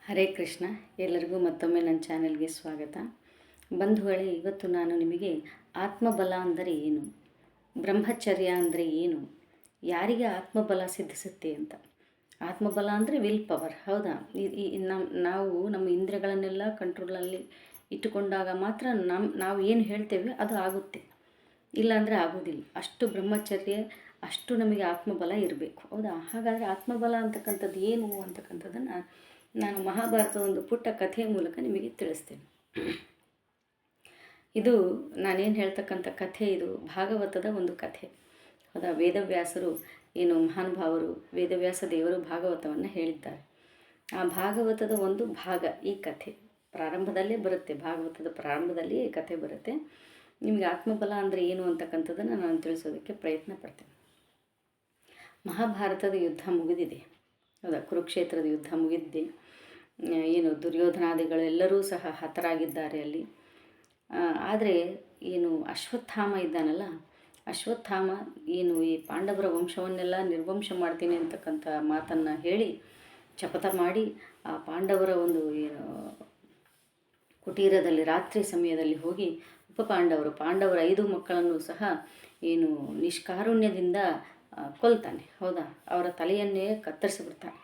ಹರೇ ಕೃಷ್ಣ. ಎಲ್ಲರಿಗೂ ಮತ್ತೊಮ್ಮೆ ನನ್ನ ಚಾನೆಲ್ಗೆ ಸ್ವಾಗತ. ಬಂಧುಗಳೇ, ಇವತ್ತು ನಾನು ನಿಮಗೆ ಆತ್ಮಬಲ ಅಂದರೆ ಏನು, ಬ್ರಹ್ಮಚರ್ಯ ಅಂದರೆ ಏನು, ಯಾರಿಗೆ ಆತ್ಮಬಲ ಸಿದ್ಧಿಸುತ್ತೆ ಅಂತ. ಆತ್ಮಬಲ ಅಂದರೆ ವಿಲ್ ಪವರ್, ಹೌದಾ? ನಾವು ನಮ್ಮ ಇಂದ್ರಿಯಗಳನ್ನೆಲ್ಲ ಕಂಟ್ರೋಲಲ್ಲಿ ಇಟ್ಟುಕೊಂಡಾಗ ಮಾತ್ರ ನಾವು ಏನು ಹೇಳ್ತೇವೆ ಅದು ಆಗುತ್ತೆ, ಇಲ್ಲಾಂದರೆ ಆಗೋದಿಲ್ಲ. ಅಷ್ಟು ಬ್ರಹ್ಮಚರ್ಯ, ಅಷ್ಟು ನಮಗೆ ಆತ್ಮಬಲ ಇರಬೇಕು, ಹೌದಾ? ಹಾಗಾದರೆ ಆತ್ಮಬಲ ಅಂತಕ್ಕಂಥದ್ದು ಏನು ಅಂತಕ್ಕಂಥದ್ದನ್ನು ನಾನು ಮಹಾಭಾರತದ ಒಂದು ಪುಟ್ಟ ಕಥೆಯ ಮೂಲಕ ನಿಮಗೆ ತಿಳಿಸ್ತೇನೆ. ಇದು ನಾನೇನು ಹೇಳ್ತಕ್ಕಂಥ ಕಥೆ, ಇದು ಭಾಗವತದ ಒಂದು ಕಥೆ, ಹೌದಾ? ವೇದವ್ಯಾಸರು ಏನು ಮಹಾನುಭಾವರು, ವೇದವ್ಯಾಸ ದೇವರು ಭಾಗವತವನ್ನು ಹೇಳಿದ್ದಾರೆ. ಆ ಭಾಗವತದ ಒಂದು ಭಾಗ ಈ ಕಥೆ ಪ್ರಾರಂಭದಲ್ಲೇ ಬರುತ್ತೆ. ಭಾಗವತದ ಪ್ರಾರಂಭದಲ್ಲಿಯೇ ಈ ಕಥೆ ಬರುತ್ತೆ. ನಿಮಗೆ ಆತ್ಮಬಲ ಅಂದರೆ ಏನು ಅಂತಕ್ಕಂಥದ್ದನ್ನು ನಾನು ತಿಳಿಸೋದಕ್ಕೆ ಪ್ರಯತ್ನ ಪಡ್ತೇನೆ. ಮಹಾಭಾರತದ ಯುದ್ಧ ಮುಗಿದಿದೆ, ಹೌದಾ? ಕುರುಕ್ಷೇತ್ರದ ಯುದ್ಧ ಮುಗಿದಿದೆ. ಏನು ದುರ್ಯೋಧನಾದಿಗಳು ಎಲ್ಲರೂ ಸಹ ಹತರಾಗಿದ್ದಾರೆ ಅಲ್ಲಿ. ಆದರೆ ಏನು ಅಶ್ವತ್ಥಾಮ ಇದ್ದಾನಲ್ಲ, ಅಶ್ವತ್ಥಾಮ ಏನು ಈ ಪಾಂಡವರ ವಂಶವನ್ನೆಲ್ಲ ನಿರ್ವಂಶ ಮಾಡ್ತೀನಿ ಅಂತಕ್ಕಂಥ ಮಾತನ್ನು ಹೇಳಿ ಶಪಥ ಮಾಡಿ ಆ ಪಾಂಡವರ ಒಂದು ಏನು ಕುಟೀರದಲ್ಲಿ ರಾತ್ರಿ ಸಮಯದಲ್ಲಿ ಹೋಗಿ ಪಾಂಡವರ 5 ಮಕ್ಕಳನ್ನು ಸಹ ಏನು ನಿಷ್ಕಾರುಣ್ಯದಿಂದ ಕೊಲ್ತಾನೆ, ಹೌದಾ? ಅವರ ತಲೆಯನ್ನೇ ಕತ್ತರಿಸಿಬಿಡ್ತಾನೆ.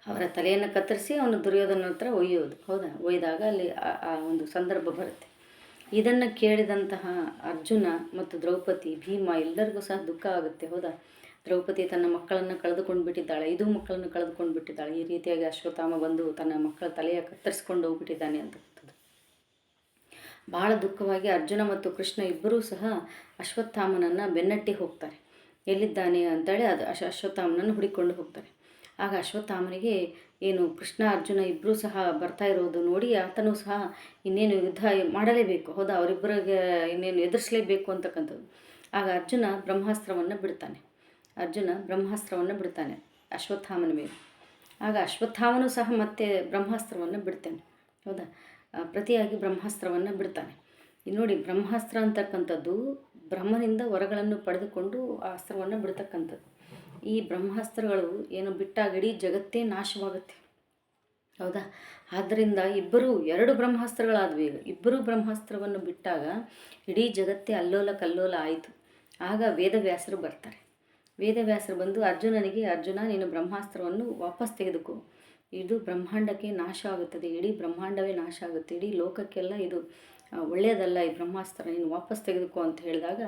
ಅವರ ತಲೆಯನ್ನು ಕತ್ತರಿಸಿ ಅವನು ದುರ್ಯೋಧನ ಹತ್ರ ಒಯ್ಯೋದು, ಹೌದಾ? ಒಯ್ದಾಗ ಅಲ್ಲಿ ಆ ಒಂದು ಸಂದರ್ಭ ಬರುತ್ತೆ. ಇದನ್ನು ಕೇಳಿದಂತಹ ಅರ್ಜುನ ಮತ್ತು ದ್ರೌಪದಿ, ಭೀಮ ಎಲ್ಲರಿಗೂ ಸಹ ದುಃಖ ಆಗುತ್ತೆ, ಹೌದಾ? ದ್ರೌಪದಿ ತನ್ನ ಮಕ್ಕಳನ್ನು ಕಳೆದುಕೊಂಡು ಬಿಟ್ಟಿದ್ದಾಳೆ, 5 ಮಕ್ಕಳನ್ನು ಕಳೆದುಕೊಂಡು ಬಿಟ್ಟಿದ್ದಾಳೆ. ಈ ರೀತಿಯಾಗಿ ಅಶ್ವತ್ಥಾಮ ಬಂದು ತನ್ನ ಮಕ್ಕಳ ತಲೆಯ ಕತ್ತರಿಸ್ಕೊಂಡು ಹೋಗ್ಬಿಟ್ಟಿದ್ದಾನೆ ಅಂತಕ್ಕಂಥದ್ದು ಭಾಳ ದುಃಖವಾಗಿ ಅರ್ಜುನ ಮತ್ತು ಕೃಷ್ಣ ಇಬ್ಬರೂ ಸಹ ಅಶ್ವತ್ಥಾಮನನ್ನು ಬೆನ್ನಟ್ಟಿ ಹೋಗ್ತಾರೆ. ಎಲ್ಲಿದ್ದಾನೆ ಅಂತೇಳಿ ಅದು ಅಶ್ವತ್ಥಾಮನನ್ನು ಹುಡಿಕೊಂಡು ಹೋಗ್ತಾರೆ. ಆಗ ಅಶ್ವತ್ಥಾಮನಿಗೆ ಏನು ಕೃಷ್ಣ ಅರ್ಜುನ ಇಬ್ಬರೂ ಸಹ ಬರ್ತಾ ಇರೋದು ನೋಡಿ ಆತನೂ ಸಹ ಇನ್ನೇನು ಯುದ್ಧ ಮಾಡಲೇಬೇಕು, ಹೌದಾ? ಅವರಿಬ್ಬರಿಗೆ ಇನ್ನೇನು ಎದುರಿಸಲೇಬೇಕು ಅಂತಕ್ಕಂಥದ್ದು. ಆಗ ಅರ್ಜುನ ಬ್ರಹ್ಮಾಸ್ತ್ರವನ್ನು ಬಿಡ್ತಾನೆ ಅಶ್ವತ್ಥಾಮನ ಮೇಲೆ. ಆಗ ಅಶ್ವತ್ಥಾಮನೂ ಸಹ ಮತ್ತೆ ಬ್ರಹ್ಮಾಸ್ತ್ರವನ್ನು ಬಿಡ್ತಾನೆ, ಹೌದಾ? ಪ್ರತಿಯಾಗಿ ಬ್ರಹ್ಮಾಸ್ತ್ರವನ್ನು ಬಿಡ್ತಾನೆ. ನೋಡಿ, ಬ್ರಹ್ಮಾಸ್ತ್ರ ಅಂತಕ್ಕಂಥದ್ದು ಬ್ರಹ್ಮನಿಂದ ವರಗಳನ್ನು ಪಡೆದುಕೊಂಡು ಆ ಅಸ್ತ್ರವನ್ನು ಬಿಡ್ತಕ್ಕಂಥದ್ದು. ಈ ಬ್ರಹ್ಮಾಸ್ತ್ರಗಳು ಏನು ಬಿಟ್ಟಾಗ ಇಡೀ ಜಗತ್ತೇ ನಾಶವಾಗುತ್ತೆ, ಹೌದಾ? ಆದ್ದರಿಂದ 2 ಬ್ರಹ್ಮಾಸ್ತ್ರಗಳಾದ್ವಿ. ಇಬ್ಬರು ಬ್ರಹ್ಮಾಸ್ತ್ರವನ್ನು ಬಿಟ್ಟಾಗ ಇಡೀ ಜಗತ್ತೇ ಅಲ್ಲೋಲ ಕಲ್ಲೋಲ ಆಯಿತು. ಆಗ ವೇದವ್ಯಾಸರು ಬರ್ತಾರೆ. ವೇದವ್ಯಾಸರು ಬಂದು ಅರ್ಜುನ, ನೀನು ಬ್ರಹ್ಮಾಸ್ತ್ರವನ್ನು ವಾಪಸ್ ತೆಗೆದುಕೋ, ಇದು ಬ್ರಹ್ಮಾಂಡಕ್ಕೆ ನಾಶ ಆಗುತ್ತದೆ, ಇಡೀ ಬ್ರಹ್ಮಾಂಡವೇ ನಾಶ ಆಗುತ್ತೆ, ಇಡೀ ಲೋಕಕ್ಕೆಲ್ಲ ಇದು ಒಳ್ಳೆಯದಲ್ಲ, ಈ ಬ್ರಹ್ಮಾಸ್ತ್ರ ನೀನು ವಾಪಸ್ ತೆಗೆದುಕೋ ಅಂತ ಹೇಳಿದಾಗ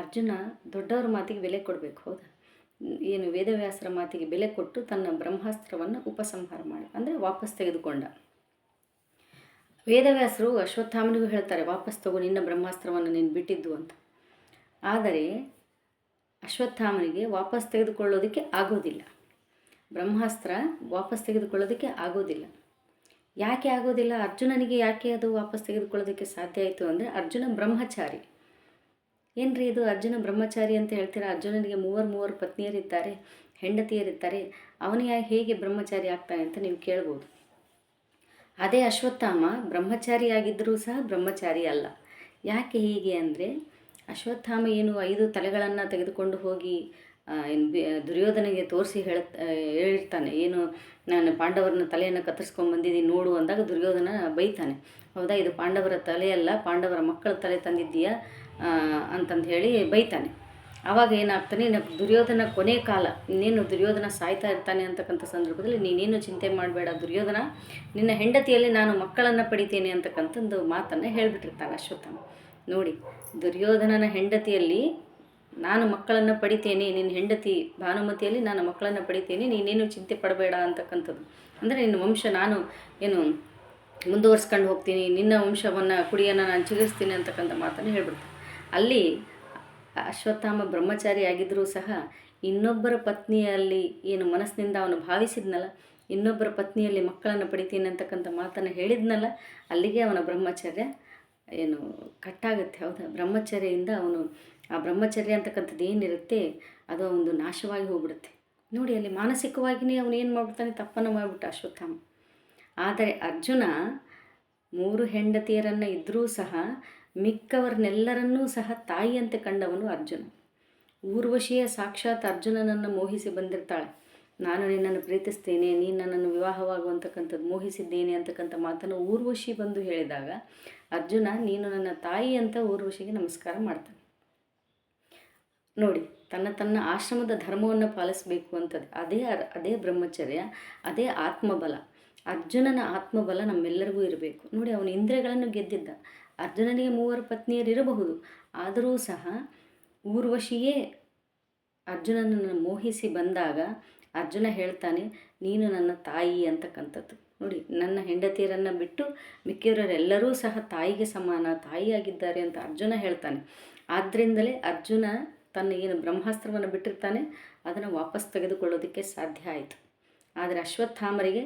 ಅರ್ಜುನ ದೊಡ್ಡವ್ರ ಮಾತಿಗೆ ಬೆಲೆ ಕೊಡಬೇಕು, ಹೌದಾ? ಏನು ವೇದವ್ಯಾಸರ ಮಾತಿಗೆ ಬೆಲೆ ಕೊಟ್ಟು ತನ್ನ ಬ್ರಹ್ಮಾಸ್ತ್ರವನ್ನು ಉಪಸಂಹಾರ ಮಾಡಿ, ಅಂದರೆ ವಾಪಸ್ ತೆಗೆದುಕೊಂಡ. ವೇದವ್ಯಾಸರು ಅಶ್ವತ್ಥಾಮನಿಗೂ ಹೇಳ್ತಾರೆ, ವಾಪಸ್ ತಗೋ ನಿನ್ನ ಬ್ರಹ್ಮಾಸ್ತ್ರವನ್ನು ನೀನು ಬಿಟ್ಟಿದ್ದು ಅಂತ. ಆದರೆ ಅಶ್ವತ್ಥಾಮನಿಗೆ ವಾಪಸ್ ತೆಗೆದುಕೊಳ್ಳೋದಕ್ಕೆ ಆಗೋದಿಲ್ಲ, ಬ್ರಹ್ಮಾಸ್ತ್ರ ವಾಪಸ್ ತೆಗೆದುಕೊಳ್ಳೋದಕ್ಕೆ ಆಗೋದಿಲ್ಲ. ಯಾಕೆ ಆಗೋದಿಲ್ಲ? ಅರ್ಜುನನಿಗೆ ಯಾಕೆ ಅದು ವಾಪಸ್ ತೆಗೆದುಕೊಳ್ಳೋದಕ್ಕೆ ಸಾಧ್ಯ ಆಯಿತು ಅಂದರೆ, ಅರ್ಜುನ ಬ್ರಹ್ಮಚಾರಿ. ಏನ್ರಿ ಇದು ಅರ್ಜುನ ಬ್ರಹ್ಮಚಾರಿ ಅಂತ ಹೇಳ್ತೀರಾ? ಅರ್ಜುನನಿಗೆ 3 ಪತ್ನಿಯರಿದ್ದಾರೆ, ಹೆಂಡತಿಯರಿದ್ದಾರೆ, ಅವನು ಹೇಗೆ ಬ್ರಹ್ಮಚಾರಿ ಆಗ್ತಾನೆ ಅಂತ ನೀವು ಕೇಳ್ಬೋದು. ಅದೇ ಅಶ್ವತ್ಥಾಮ ಬ್ರಹ್ಮಚಾರಿಯಾಗಿದ್ದರೂ ಸಹ ಬ್ರಹ್ಮಚಾರಿ ಅಲ್ಲ. ಯಾಕೆ ಹೀಗೆ ಅಂದರೆ, ಅಶ್ವತ್ಥಾಮ ಏನು 5 ತಲೆಗಳನ್ನು ತೆಗೆದುಕೊಂಡು ಹೋಗಿ ದುರ್ಯೋಧನಿಗೆ ತೋರಿಸಿ ಹೇಳಿರ್ತಾನೆ, ಏನು ನಾನು ಪಾಂಡವರನ್ನ ತಲೆಯನ್ನು ಕತ್ತರಿಸ್ಕೊಂಡು ಬಂದಿದ್ದೀನಿ ನೋಡು ಅಂದಾಗ ದುರ್ಯೋಧನ ಬೈತಾನೆ, ಹೌದಾ? ಇದು ಪಾಂಡವರ ತಲೆಯಲ್ಲ, ಪಾಂಡವರ ಮಕ್ಕಳ ತಲೆ ತಂದಿದ್ದೀಯಾ ಅಂತಂದು ಹೇಳಿ ಬೈತಾನೆ. ಆವಾಗ ಏನಾಗ್ತಾನೆ, ದುರ್ಯೋಧನ ಕೊನೆ ಕಾಲ, ಇನ್ನೇನು ದುರ್ಯೋಧನ ಸಾಯ್ತಾ ಇರ್ತಾನೆ ಅಂತಕ್ಕಂಥ ಸಂದರ್ಭದಲ್ಲಿ, ನೀನೇನು ಚಿಂತೆ ಮಾಡಬೇಡ ದುರ್ಯೋಧನ, ನಿನ್ನ ಹೆಂಡತಿಯಲ್ಲಿ ನಾನು ಮಕ್ಕಳನ್ನು ಪಡಿತೇನೆ ಅಂತಕ್ಕಂಥದ್ದು ಮಾತನ್ನು ಹೇಳಿಬಿಟ್ಟಿರ್ತಾನೆ ಅಶ್ವತ್ಥಾಮ. ನೋಡಿ, ದುರ್ಯೋಧನನ ಹೆಂಡತಿಯಲ್ಲಿ ನಾನು ಮಕ್ಕಳನ್ನು ಪಡಿತೇನೆ, ನಿನ್ನ ಹೆಂಡತಿ ಭಾನುಮತಿಯಲ್ಲಿ ನಾನು ಮಕ್ಕಳನ್ನು ಪಡಿತೇನೆ, ನೀನೇನು ಚಿಂತೆ ಪಡಬೇಡ ಅಂತಕ್ಕಂಥದ್ದು. ಅಂದರೆ ನಿನ್ನ ವಂಶ ನಾನು ಏನು ಮುಂದುವರ್ಸ್ಕೊಂಡು ಹೋಗ್ತೀನಿ, ನಿನ್ನ ವಂಶವನ್ನು ಕುಡಿಯನ್ನು ನಾನು ಚಿಗಿಸ್ತೀನಿ ಅಂತಕ್ಕಂಥ ಮಾತನ್ನು ಹೇಳ್ಬಿಡ್ತೀನಿ. ಅಲ್ಲಿ ಅಶ್ವತ್ಥಾಮ ಬ್ರಹ್ಮಚಾರಿ ಆಗಿದ್ದರೂ ಸಹ ಇನ್ನೊಬ್ಬರ ಪತ್ನಿಯಲ್ಲಿ ಏನು ಮನಸ್ಸಿನಿಂದ ಅವನು ಭಾವಿಸಿದ್ನಲ್ಲ, ಇನ್ನೊಬ್ಬರ ಪತ್ನಿಯಲ್ಲಿ ಮಕ್ಕಳನ್ನು ಪಡಿತೀನಿ ಅಂತಕ್ಕಂಥ ಮಾತನ್ನು ಹೇಳಿದ್ನಲ್ಲ, ಅಲ್ಲಿಗೆ ಅವನ ಬ್ರಹ್ಮಚರ್ಯ ಏನು ಕಟ್ಟಾಗುತ್ತೆ, ಹೌದಾ? ಬ್ರಹ್ಮಚರ್ಯದಿಂದ ಅವನು ಆ ಬ್ರಹ್ಮಚರ್ಯ ಅಂತಕ್ಕಂಥದ್ದು ಏನಿರುತ್ತೆ ಅದು ಒಂದು ನಾಶವಾಗಿ ಹೋಗ್ಬಿಡುತ್ತೆ. ನೋಡಿ, ಅಲ್ಲಿ ಮಾನಸಿಕವಾಗಿಯೇ ಅವನು ಏನು ಮಾಡ್ಬಿಡ್ತಾನೆ, ತಪ್ಪನ್ನು ಮಾಡಿಬಿಟ್ಟ ಅಶ್ವತ್ಥಾಮ. ಆದರೆ ಅರ್ಜುನ 3 ಹೆಂಡತಿಯರನ್ನು ಇದ್ದರೂ ಸಹ ಮಿಕ್ಕವರನ್ನೆಲ್ಲರನ್ನೂ ಸಹ ತಾಯಿಯಂತೆ ಕಂಡವನು ಅರ್ಜುನ. ಊರ್ವಶಿಯ ಸಾಕ್ಷಾತ್ ಅರ್ಜುನನನ್ನು ಮೋಹಿಸಿ ಬಂದಿರ್ತಾಳೆ, ನಾನು ನಿನ್ನನ್ನು ಪ್ರೀತಿಸ್ತೇನೆ, ನೀನು ನನ್ನನ್ನು ವಿವಾಹವಾಗುವಂತಕ್ಕಂಥದ್ದು ಮೋಹಿಸಿದ್ದೇನೆ ಅಂತಕ್ಕಂಥ ಮಾತನ್ನು ಊರ್ವಶಿ ಬಂದು ಹೇಳಿದಾಗ ಅರ್ಜುನ ನೀನು ನನ್ನ ತಾಯಿ ಅಂತ ಊರ್ವಶಿಗೆ ನಮಸ್ಕಾರ ಮಾಡ್ತಾನೆ. ನೋಡಿ, ತನ್ನ ಆಶ್ರಮದ ಧರ್ಮವನ್ನು ಪಾಲಿಸಬೇಕು ಅಂತದೆ. ಅದೇ ಬ್ರಹ್ಮಚರ್ಯ, ಅದೇ ಆತ್ಮಬಲ. ಅರ್ಜುನನ ಆತ್ಮಬಲ ನಮ್ಮೆಲ್ಲರಿಗೂ ಇರಬೇಕು. ನೋಡಿ, ಅವನು ಇಂದ್ರಿಯಗಳನ್ನು ಗೆದ್ದಿದ್ದ. ಅರ್ಜುನನಿಗೆ 3 ಪತ್ನಿಯರಿರಬಹುದು, ಆದರೂ ಸಹ ಊರ್ವಶಿಯೇ ಅರ್ಜುನನನ್ನು ಮೋಹಿಸಿ ಬಂದಾಗ ಅರ್ಜುನ ಹೇಳ್ತಾನೆ, ನೀನು ನನ್ನ ತಾಯಿ ಅಂತಕ್ಕಂಥದ್ದು. ನೋಡಿ, ನನ್ನ ಹೆಂಡತಿಯರನ್ನು ಬಿಟ್ಟು ಮಿಕ್ಕಿಯವರೆಲ್ಲರೂ ಸಹ ತಾಯಿಗೆ ಸಮಾನ, ತಾಯಿಯಾಗಿದ್ದಾರೆ ಅಂತ ಅರ್ಜುನ ಹೇಳ್ತಾನೆ. ಆದ್ದರಿಂದಲೇ ಅರ್ಜುನ ತನ್ನ ಏನು ಬ್ರಹ್ಮಾಸ್ತ್ರವನ್ನು ಬಿಟ್ಟಿರ್ತಾನೆ ಅದನ್ನು ವಾಪಸ್ ತೆಗೆದುಕೊಳ್ಳೋದಕ್ಕೆ ಸಾಧ್ಯ ಆಯಿತು. ಆದರೆ ಅಶ್ವತ್ಥಾಮರಿಗೆ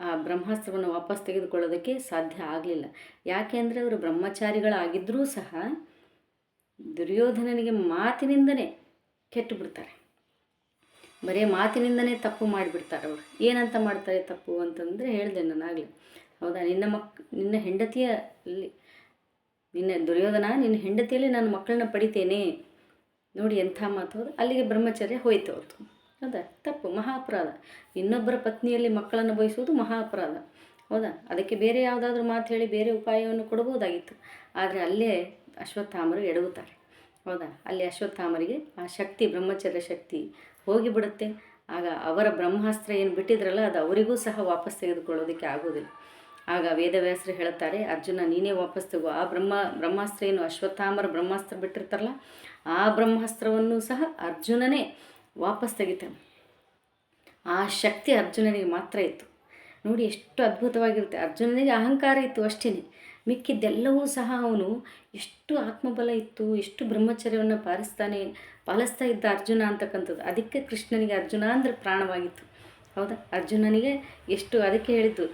ಆ ಬ್ರಹ್ಮಾಸ್ತ್ರವನ್ನು ವಾಪಸ್ ತೆಗೆದುಕೊಳ್ಳೋದಕ್ಕೆ ಸಾಧ್ಯ ಆಗಲಿಲ್ಲ. ಯಾಕೆ ಅಂದರೆ ಅವರು ಬ್ರಹ್ಮಚಾರಿಗಳಾಗಿದ್ದರೂ ಸಹ ದುರ್ಯೋಧನನಿಗೆ ಮಾತಿನಿಂದನೇ ಕೆಟ್ಟು ಬಿಡ್ತಾರೆ. ಬರೀ ಮಾತಿನಿಂದನೇ ತಪ್ಪು ಮಾಡಿಬಿಡ್ತಾರೆ. ಅವರು ಏನಂತ ಮಾಡ್ತಾರೆ ತಪ್ಪು ಅಂತಂದರೆ ಹೇಳಿದೆ ನಾನಾಗಲಿ, ಹೌದಾ, ನಿನ್ನ ಹೆಂಡತಿಯಲ್ಲಿ ದುರ್ಯೋಧನ ನಿನ್ನ ಹೆಂಡತಿಯಲ್ಲಿ ನಾನು ಮಕ್ಕಳನ್ನ ಪಡಿತೇನೆ. ನೋಡಿ ಎಂಥ ಮಾತು. ಹೌದು, ಅಲ್ಲಿಗೆ ಬ್ರಹ್ಮಚರ್ಯ ಹೋಯ್ತು ಅವ್ರದ್ದು. ಹೌದಾ, ತಪ್ಪು, ಮಹಾ ಅಪರಾಧ. ಇನ್ನೊಬ್ಬರ ಪತ್ನಿಯಲ್ಲಿ ಮಕ್ಕಳನ್ನು ಬಯಸುವುದು ಮಹಾ ಅಪರಾಧ. ಹೌದಾ, ಅದಕ್ಕೆ ಬೇರೆ ಯಾವುದಾದ್ರೂ ಮಾತು ಹೇಳಿ ಬೇರೆ ಉಪಾಯವನ್ನು ಕೊಡ್ಬೋದಾಗಿತ್ತು. ಆದರೆ ಅಲ್ಲೇ ಅಶ್ವತ್ಥಾಮರು ಎಡವುತ್ತಾರೆ. ಹೌದಾ, ಅಲ್ಲಿ ಅಶ್ವತ್ಥಾಮರಿಗೆ ಆ ಶಕ್ತಿ, ಬ್ರಹ್ಮಚರ್ಯ ಶಕ್ತಿ ಹೋಗಿಬಿಡುತ್ತೆ. ಆಗ ಅವರ ಬ್ರಹ್ಮಾಸ್ತ್ರ ಏನು ಬಿಟ್ಟಿದ್ರಲ್ಲ ಅದು ಅವರಿಗೂ ಸಹ ವಾಪಸ್ ತೆಗೆದುಕೊಳ್ಳೋದಕ್ಕೆ ಆಗೋದಿಲ್ಲ. ಆಗ ವೇದವ್ಯಾಸರು ಹೇಳ್ತಾರೆ, ಅರ್ಜುನ ನೀನೇ ವಾಪಸ್ ತಗೋ. ಆ ಬ್ರಹ್ಮಾಸ್ತ್ರ ಏನು ಅಶ್ವತ್ಥಾಮರ ಬ್ರಹ್ಮಾಸ್ತ್ರ ಬಿಟ್ಟಿರ್ತಾರಲ್ಲ ಆ ಬ್ರಹ್ಮಾಸ್ತ್ರವನ್ನು ಸಹ ಅರ್ಜುನನೇ ವಾಪಸ್ ತೆಗಿತಾನೆ. ಆ ಶಕ್ತಿ ಅರ್ಜುನನಿಗೆ ಮಾತ್ರ ಇತ್ತು. ನೋಡಿ ಎಷ್ಟು ಅದ್ಭುತವಾಗಿರುತ್ತೆ. ಅರ್ಜುನನಿಗೆ ಅಹಂಕಾರ ಇತ್ತು ಅಷ್ಟೇ, ಮಿಕ್ಕಿದ್ದೆಲ್ಲವೂ ಸಹ ಅವನು ಎಷ್ಟು ಆತ್ಮಬಲ ಇತ್ತು, ಎಷ್ಟು ಬ್ರಹ್ಮಚರ್ಯವನ್ನು ಪಾಲಿಸ್ತಾ ಇದ್ದ ಅರ್ಜುನ ಅಂತಕ್ಕಂಥದ್ದು. ಅದಕ್ಕೆ ಕೃಷ್ಣನಿಗೆ ಅರ್ಜುನ ಅಂದರೆ ಪ್ರಾಣವಾಗಿತ್ತು. ಹೌದಾ, ಅರ್ಜುನನಿಗೆ ಎಷ್ಟು, ಅದಕ್ಕೆ ಹೇಳಿದ್ದು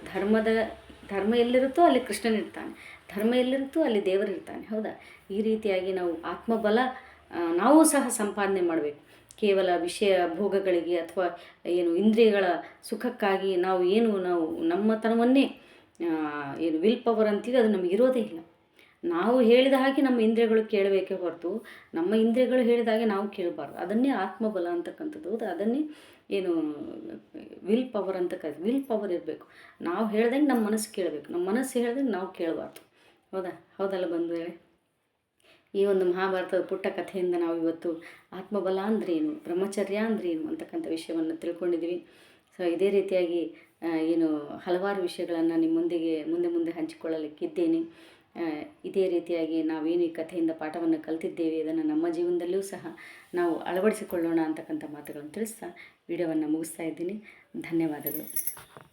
ಧರ್ಮ ಎಲ್ಲಿರುತ್ತೋ ಅಲ್ಲಿ ಕೃಷ್ಣನಿರ್ತಾನೆ, ಧರ್ಮ ಎಲ್ಲಿರುತ್ತೋ ಅಲ್ಲಿ ದೇವರಿರ್ತಾನೆ. ಹೌದಾ, ಈ ರೀತಿಯಾಗಿ ನಾವು ಆತ್ಮಬಲ ನಾವು ಸಹ ಸಂಪಾದನೆ ಮಾಡಬೇಕು. ಕೇವಲ ವಿಷಯ ಭೋಗಗಳಿಗೆ ಅಥವಾ ಇಂದ್ರಿಯಗಳ ಸುಖಕ್ಕಾಗಿ ನಾವು ನಮ್ಮತನವನ್ನೇ ವಿಲ್ ಪವರ್ ಅಂತೀವಿ, ಅದು ನಮಗೆ ಇರೋದೇ ಇಲ್ಲ. ನಾವು ಹೇಳಿದ ಹಾಗೆ ನಮ್ಮ ಇಂದ್ರಿಯಗಳು ಕೇಳಬೇಕೇ ಹೊರತು ನಮ್ಮ ಇಂದ್ರಿಯಗಳು ಹೇಳಿದ ಹಾಗೆ ನಾವು ಕೇಳಬಾರ್ದು. ಅದನ್ನೇ ಆತ್ಮಬಲ ಅಂತಕ್ಕಂಥದ್ದು. ಹೌದಾ, ಅದನ್ನೇ ವಿಲ್ ಪವರ್ ಅಂತ ಕರೀತೀವಿ. ವಿಲ್ ಪವರ್ ಇರಬೇಕು. ನಾವು ಹೇಳ್ದಂಗೆ ನಮ್ಮ ಮನಸ್ಸು ಕೇಳಬೇಕು, ನಮ್ಮ ಮನಸ್ಸು ಹೇಳ್ದಂಗೆ ನಾವು ಕೇಳಬಾರ್ದು. ಹೌದಲ್ಲ ಬಂಧುಗಳೇ, ಈ ಒಂದು ಮಹಾಭಾರತದ ಪುಟ್ಟ ಕಥೆಯಿಂದ ನಾವು ಇವತ್ತು ಆತ್ಮಬಲ ಅಂದ್ರೇನು, ಬ್ರಹ್ಮಚರ್ಯ ಅಂದ್ರೇನು ಅಂತಕ್ಕಂಥ ವಿಷಯವನ್ನು ತಿಳ್ಕೊಂಡಿದ್ದೀವಿ. ಸೊ ಇದೇ ರೀತಿಯಾಗಿ ಹಲವಾರು ವಿಷಯಗಳನ್ನು ನಿಮ್ಮೊಂದಿಗೆ ಮುಂದೆ ಹಂಚಿಕೊಳ್ಳಲಿಕ್ಕಿದ್ದೇನೆ. ಇದೇ ರೀತಿಯಾಗಿ ನಾವೇನು ಈ ಕಥೆಯಿಂದ ಪಾಠವನ್ನು ಕಲ್ತಿದ್ದೇವೆ ಅದನ್ನು ನಮ್ಮ ಜೀವನದಲ್ಲಿಯೂ ಸಹ ನಾವು ಅಳವಡಿಸಿಕೊಳ್ಳೋಣ ಅಂತಕ್ಕಂಥ ಮಾತುಗಳನ್ನು ತಿಳಿಸ್ತಾ ವಿಡಿಯೋವನ್ನು ಮುಗಿಸ್ತಾ ಇದ್ದೀನಿ. ಧನ್ಯವಾದಗಳು.